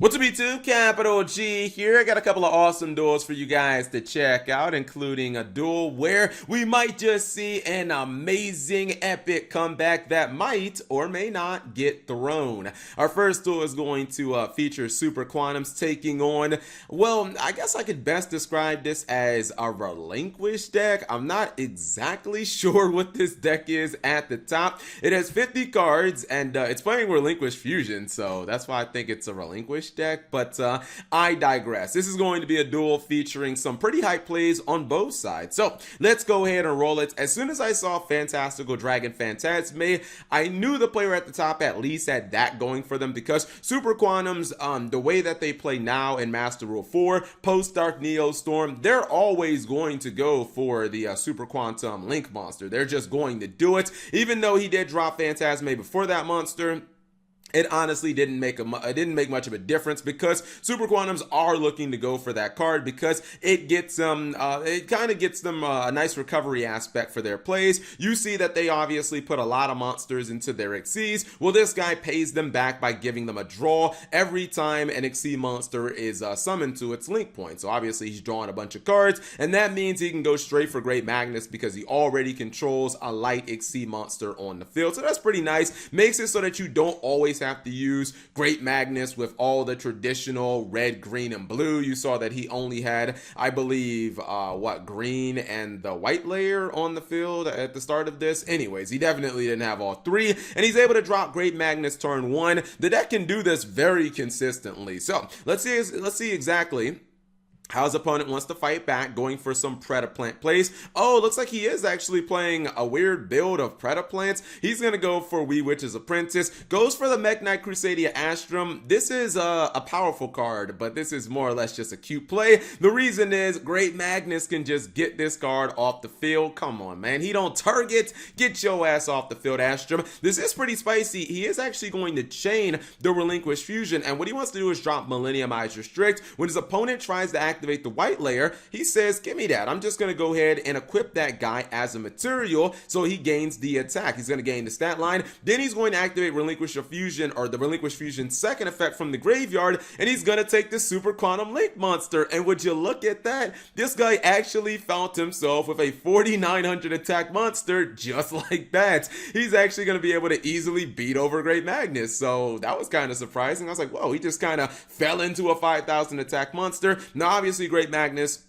What's up YouTube, Capital G here. I got a couple of awesome duels for you guys to check out, including a duel where we might just see an amazing epic comeback that might or may not get thrown. Our first duel is going to feature Super Quantums taking on, well, I guess I could best describe this as a relinquish deck. I'm not exactly sure what this deck is at the top. It has 50 cards and it's playing Relinquish Fusion, so that's why I think it's a relinquish deck, but I digress. This is going to be a duel featuring some pretty hype plays on both sides. So let's go ahead and roll it. As soon as I saw Fantastical Dragon Phantasme, I knew the player at the top at least had that going for them because Super Quantums, the way that they play now in Master Rule 4, post Dark Neo Storm, they're always going to go for the Super Quantum Link monster. They're just going to do it. Even though he did drop Phantasme before that monster, it honestly didn't make much of a difference because Super Quantums are looking to go for that card because it gets them a nice recovery aspect for their plays. You see that they obviously put a lot of monsters into their Xyz. Well, this guy pays them back by giving them a draw every time an Xyz monster is summoned to its link point. So obviously he's drawing a bunch of cards, and that means he can go straight for Great Magnus because he already controls a light Xyz monster on the field. So that's pretty nice. Makes it so that you don't always have to use Great Magnus with all the traditional red, green, and blue. You saw that he only had, I believe, green and the white layer on the field at the start of this. Anyways, he definitely didn't have all three, and he's able to drop Great Magnus turn one. The deck can do this very consistently. So let's see exactly how his opponent wants to fight back, going for some Predaplant plays. Oh, looks like he is actually playing a weird build of Predaplants. He's going to go for Wee Witch's Apprentice. Goes for the Mech Knight Crusadia Astrum. This is a powerful card, but this is more or less just a cute play. The reason is Great Magnus can just get this card off the field. Come on, man. He don't target. Get your ass off the field, Astrum. This is pretty spicy. He is actually going to chain the Relinquish Fusion, and what he wants to do is drop Millenniumize Restrict. When his opponent tries to activate the white layer, he says, give me that. I'm just going to go ahead and equip that guy as a material so he gains the attack. He's going to gain the stat line. Then he's going to activate Relinquish Fusion, or the Relinquish Fusion second effect from the graveyard, and he's going to take the Super Quantum Link monster. And would you look at that? This guy actually found himself with a 4900 attack monster just like that. He's actually going to be able to easily beat over Great Magnus. So that was kind of surprising. I was like, whoa, he just kind of fell into a 5000 attack monster. Now, obviously, Great Magnus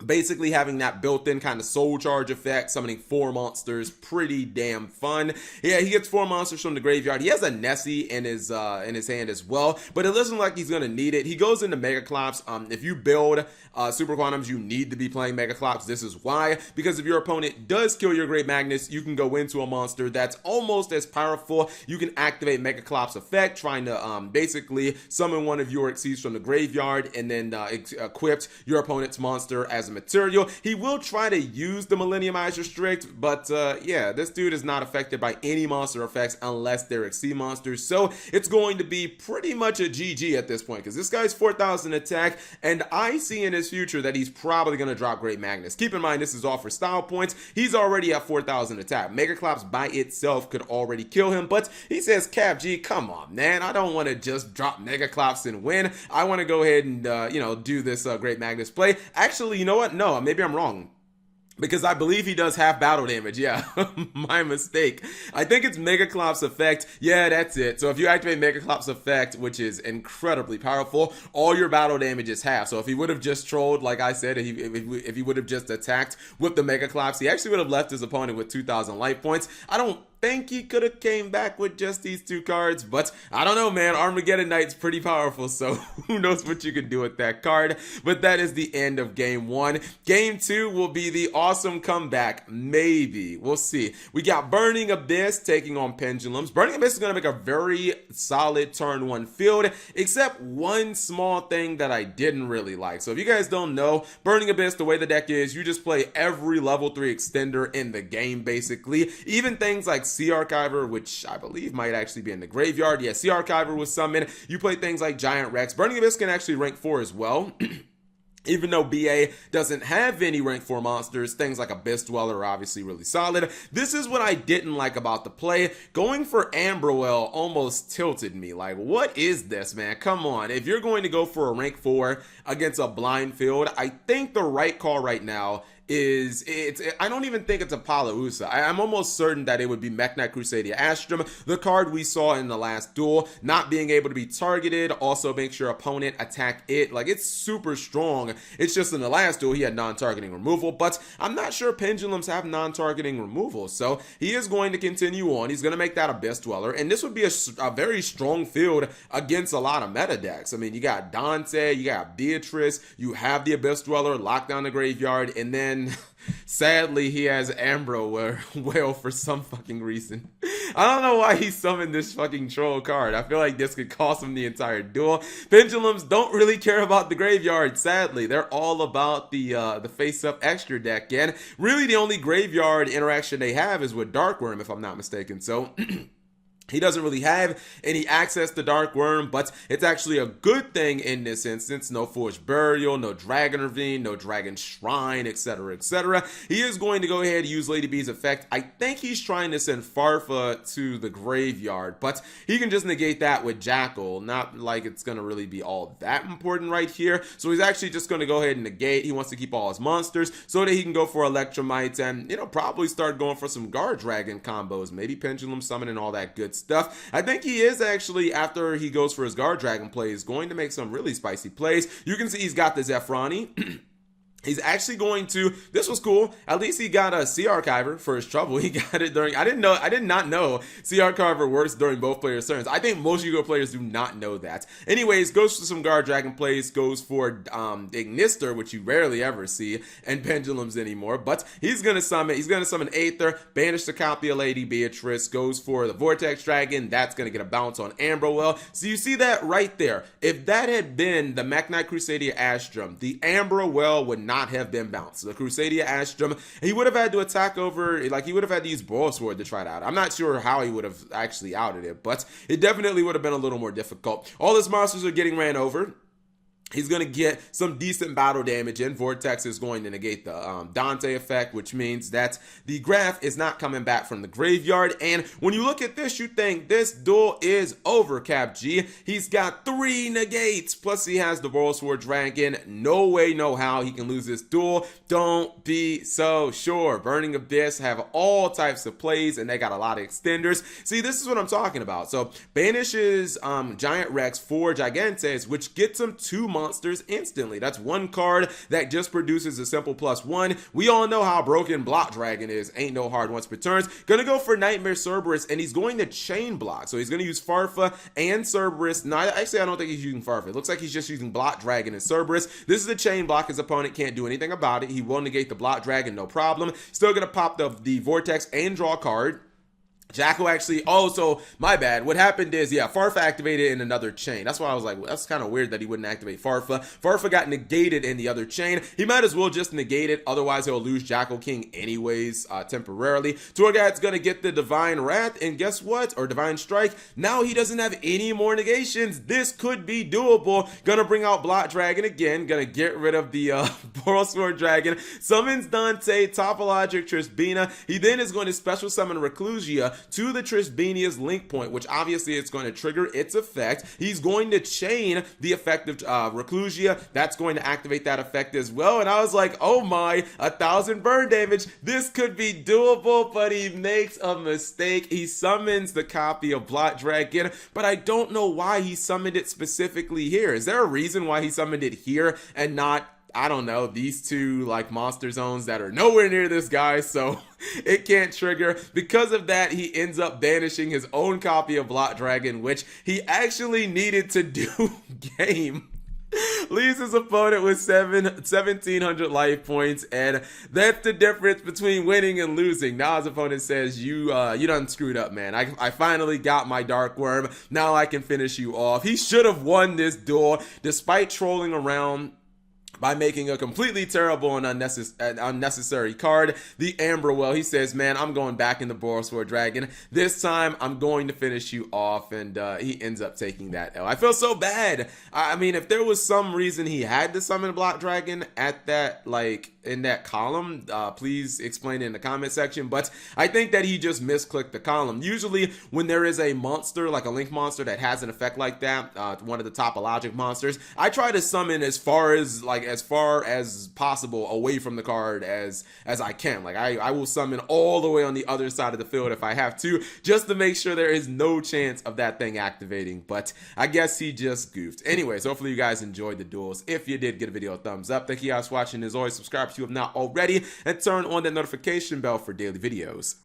basically having that built-in kind of soul charge effect, summoning 4 monsters, pretty damn fun. Yeah, he gets 4 monsters from the graveyard. He has a Nessie in his hand as well, but it doesn't look like he's gonna need it. He goes into Megaclops. If you build Super Quantums, you need to be playing Megaclops. This is why, because if your opponent does kill your Great Magnus, you can go into a monster that's almost as powerful. You can activate Megaclops effect, trying to basically summon one of your Xyz from the graveyard and then equip your opponent's monster as a material. He will try to use the Millenniumize Restrict, but yeah, this dude is not affected by any monster effects unless they're Xyz monsters, so it's going to be pretty much a GG at this point because this guy's 4000 attack, and I see in his future that he's probably going to drop Great Magnus. Keep in mind, this is all for style points. He's already at 4000 attack. Megaclops by itself could already kill him, but he says, Cap G, come on, man. I don't want to just drop Megaclops and win. I want to go ahead and, do this Great Magnus play. Actually, you know what? No, maybe I'm wrong, because I believe he does half battle damage. Yeah, my mistake. I think it's Megaclops effect. Yeah, that's it. So if you activate Megaclops effect, which is incredibly powerful, all your battle damage is half. So if he would have just trolled, like I said, if he would have just attacked with the Megaclops, he actually would have left his opponent with 2000 life points. I don't think he could have came back with just these 2 cards, but I don't know, man. Armageddon Knight's pretty powerful, so who knows what you could do with that card. But that is the end of game 1. Game 2 will be the awesome comeback. Maybe. We'll see. We got Burning Abyss taking on Pendulums. Burning Abyss is going to make a very solid turn 1 field, except one small thing that I didn't really like. So if you guys don't know, Burning Abyss, the way the deck is, you just play every level 3 extender in the game, basically. Even things like Sea Archiver, which I believe might actually be in the graveyard. Yeah, Sea Archiver was summoned. You play things like Giant Rex. Burning Abyss can actually rank 4 as well. Even though BA doesn't have any rank 4 monsters, things like Abyss Dweller are obviously really solid. This is what I didn't like about the play. Going for Amberwell almost tilted me. Like, what is this, man? Come on. If you're going to go for a rank 4 against a blind field, I think the right call right now I don't even think it's a Palausa. I'm almost certain that it would be Mekk Knight Crusadia Astrum, the card we saw in the last duel, not being able to be targeted, also makes your opponent attack it. Like, it's super strong. It's just in the last duel he had non-targeting removal, but I'm not sure Pendulums have non-targeting removal, so he is going to continue on. He's going to make that Abyss Dweller, and this would be a very strong field against a lot of meta decks. I mean, you got Dante, you got Beatrice, you have the Abyss Dweller, lock down the graveyard, and then sadly he has Amberwell for some fucking reason. I don't know why he summoned this fucking troll card. I feel like this could cost him the entire duel. Pendulums don't really care about the graveyard, sadly. They're all about the face-up extra deck, and really the only graveyard interaction they have is with Dark Worm, if I'm not mistaken. So he doesn't really have any access to Dark Worm, but it's actually a good thing in this instance. No Forged Burial, no Dragon Ravine, no Dragon Shrine, etc., etc. He is going to go ahead and use Lady B's effect. I think he's trying to send Farfa to the graveyard, but he can just negate that with Jackal. Not like it's going to really be all that important right here. So he's actually just going to go ahead and negate. He wants to keep all his monsters so that he can go for Electromites and, you know, probably start going for some Guard Dragon combos. Maybe Pendulum Summon and all that good stuff. I think he is actually, after he goes for his Guard Dragon plays, going to make some really spicy plays. You can see he's got the Zephrani. He's actually going to, this was cool, at least he got a Sea Archiver for his trouble. He got it during, I did not know Sea Archiver works during both players' turns. I think most Yu-Gi-Oh players do not know that. Anyways, goes for some Guard Dragon plays, goes for Ignister, which you rarely ever see, and Pendulums anymore, but he's going to summon Aether, banish the copy of Lady Beatrice, goes for the Vortex Dragon, that's going to get a bounce on Amberwell. So you see that right there. If that had been the Mekk Knight Crusadia Astrum, the Amberwell would not have been bounced. The Crusadia Astrum, he would have had to attack over, like he would have had to use Boil Sword to try it out. I'm not sure how he would have actually outed it, but it definitely would have been a little more difficult. All his monsters are getting ran over. He's going to get some decent battle damage in. Vortex is going to negate the Dante effect, which means that the Graph is not coming back from the graveyard. And when you look at this, you think this duel is over, Cap G. He's got 3 negates, plus he has the Boil Sword Dragon. No way, no how he can lose this duel. Don't be so sure. Burning Abyss have all types of plays, and they got a lot of extenders. See, this is what I'm talking about. So, banishes Giant Rex for Gigantes, which gets him 2 monsters instantly. That's one card that just produces a simple +1. We all know how broken Block Dragon is. Ain't no hard once per turns. Gonna go for Nightmare Cerberus, and he's going to chain block. So he's gonna use Farfa and Cerberus. No, actually, I don't think he's using Farfa. It looks like he's just using Block Dragon and Cerberus. This is a chain block. His opponent can't do anything about it. He will negate the Block Dragon, no problem. Still gonna pop the Vortex and draw a card. Jackal actually, oh, so my bad. What happened is, yeah, Farfa activated in another chain. That's why I was like, well, that's kind of weird that he wouldn't activate Farfa. Farfa got negated in the other chain. He might as well just negate it. Otherwise, he'll lose Jackal King anyways, temporarily. Torgad's going to get the Divine Wrath, and guess what? Or Divine Strike. Now he doesn't have any more negations. This could be doable. Gonna bring out Block Dragon again. Gonna get rid of the Boil Sword Dragon. Summons Dante, Topologic Trishbina. He then is going to special summon Reclusia to the Trishbinia's link point, which obviously it's going to trigger its effect. He's going to chain the effect of Reclusia. That's going to activate that effect as well. And I was like, oh my, 1,000 burn damage. This could be doable, but he makes a mistake. He summons the copy of Block Dragon, but I don't know why he summoned it specifically here. Is there a reason why he summoned it here and not, I don't know, these two like monster zones that are nowhere near this guy, so it can't trigger? Because of that, he ends up banishing his own copy of Block Dragon, which he actually needed to do game. Leaves his opponent with 1,700 life points, and that's the difference between winning and losing. Now his opponent says, you done screwed up, man. I finally got my Dark Worm. Now I can finish you off. He should have won this duel despite trolling around by making a completely terrible and unnecessary card, the Amberwell. He says, man, I'm going back in the Borosword Dragon. This time, I'm going to finish you off, and he ends up taking that L. I feel so bad. I mean, if there was some reason he had to summon Block Dragon at that, like, in that column, please explain it in the comment section, but I think that he just misclicked the column. Usually, when there is a monster, like a Link monster that has an effect like that, one of the topologic monsters, I try to summon as far as possible away from the card as I can. Like, I will summon all the way on the other side of the field if I have to, just to make sure there is no chance of that thing activating, but I guess he just goofed. Anyways, hopefully you guys enjoyed the duels. If you did, give the video a thumbs up. Thank you guys for watching. As always, subscribe if you have not already, and turn on that notification bell for daily videos.